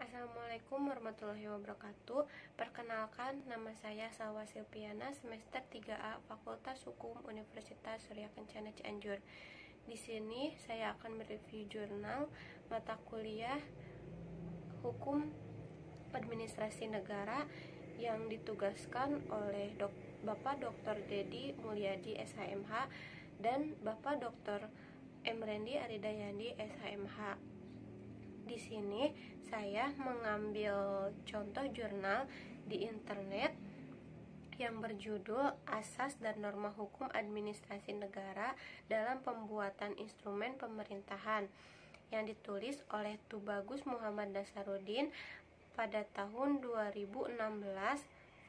Assalamualaikum warahmatullahi wabarakatuh. Perkenalkan, nama saya Salwa Silpiana, semester 3A, Fakultas Hukum Universitas Surya Kencana Cianjur. Di sini saya akan mereview jurnal mata kuliah Hukum Administrasi Negara yang ditugaskan oleh Bapak Dr. Dedi Mulyadi SHMH dan Bapak Dr. Emrendi Aridayandi SHMH. Di sini saya mengambil contoh jurnal di internet yang berjudul Asas dan Norma Hukum Administrasi Negara dalam Pembuatan Instrumen Pemerintahan yang ditulis oleh Tubagus Muhammad Nasaruddin pada tahun 2016,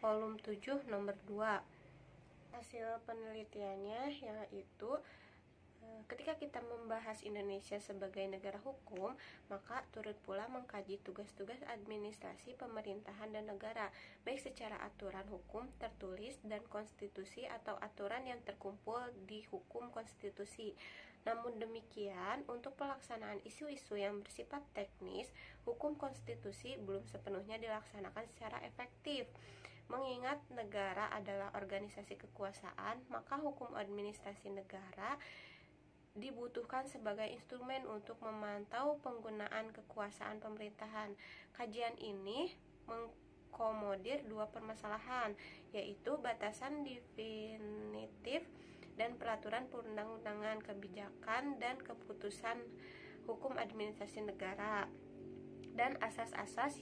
volume 7 nomor 2. Hasil penelitiannya yaitu ketika kita membahas Indonesia sebagai negara hukum, maka turut pula mengkaji tugas-tugas administrasi pemerintahan dan negara, baik secara aturan hukum tertulis dan konstitusi atau aturan yang terkumpul di hukum konstitusi. Namun demikian, untuk pelaksanaan isu-isu yang bersifat teknis, hukum konstitusi belum sepenuhnya dilaksanakan secara efektif. Mengingat negara adalah organisasi kekuasaan, maka hukum administrasi negara dibutuhkan sebagai instrumen untuk memantau penggunaan kekuasaan pemerintahan. Kajian ini mengkomodir dua permasalahan, yaitu batasan definitif dan peraturan perundang-undangan, kebijakan dan keputusan hukum administrasi negara, dan asas-asas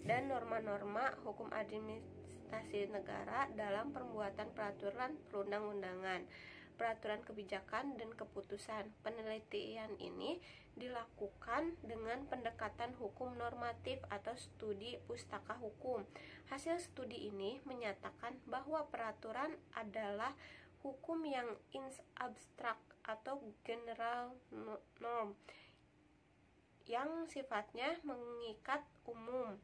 dan norma-norma hukum administrasi negara dalam pembuatan peraturan perundang-undangan, peraturan kebijakan dan keputusan. Penelitian ini dilakukan dengan pendekatan hukum normatif atau studi pustaka hukum. Hasil studi ini menyatakan bahwa peraturan adalah hukum yang abstrak atau general norm yang sifatnya mengikat umum,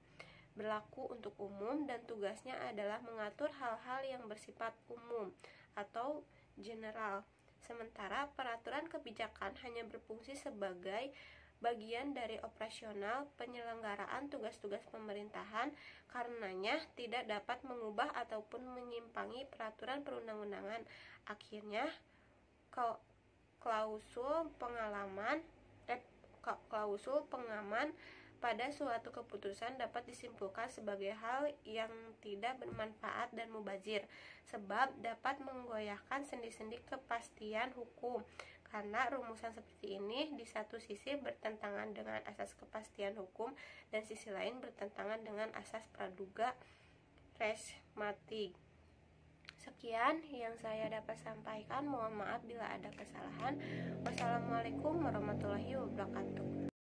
berlaku untuk umum, dan tugasnya adalah mengatur hal-hal yang bersifat umum atau general. Sementara peraturan kebijakan hanya berfungsi sebagai bagian dari operasional penyelenggaraan tugas-tugas pemerintahan, karenanya tidak dapat mengubah ataupun menyimpangi peraturan perundang-undangan. Akhirnya, klausul pengaman pada suatu keputusan dapat disimpulkan sebagai hal yang tidak bermanfaat dan mubazir, sebab dapat menggoyahkan sendi-sendi kepastian hukum. Karena rumusan seperti ini di satu sisi bertentangan dengan asas kepastian hukum dan sisi lain bertentangan dengan asas praduga res mati. Sekian yang saya dapat sampaikan, mohon maaf bila ada kesalahan. Wassalamualaikum warahmatullahi wabarakatuh.